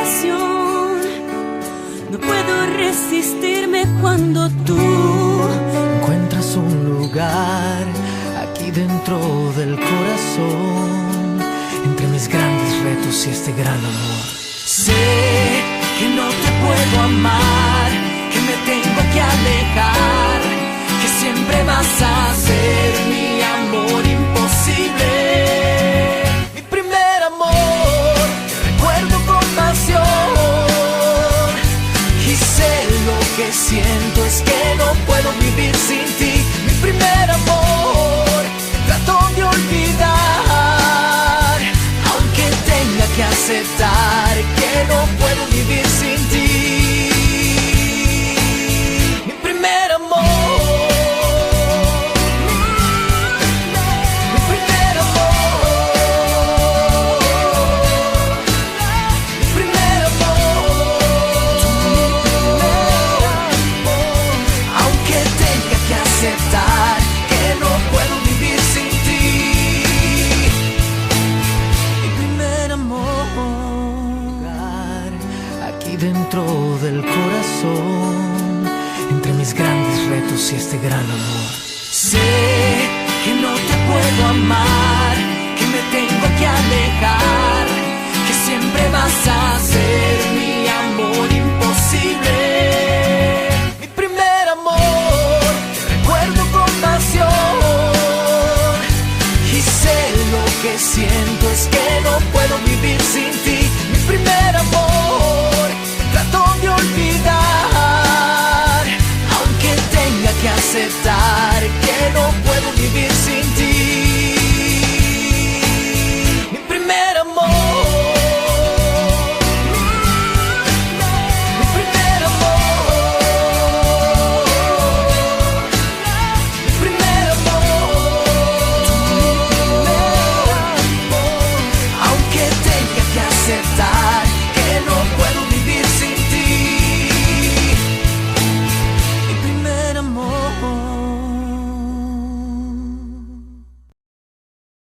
pasión. No puedo resistirme cuando tú encuentras un lugar aquí dentro del corazón, entre mis grandes retos y este gran amor. Sé que no te puedo amar, que me tengo que alejar, que siempre vas a ser mi amor imposible. Mi primer amor, que recuerdo con pasión, y sé lo que siento es que no puedo vivir sin ti. Mi primer amor, que trato de olvidar, aunque tenga que aceptar que no puedo vivir sin ti. Mi primer amor, mi primer amor, mi primer amor, aunque tenga que aceptar que no puedo vivir sin ti. Mi primer amor, aquí dentro del corazón, entre mis grandes retos y este gran amor. sé que no te puedo amar, que me tengo que alejar, que siempre vas a ser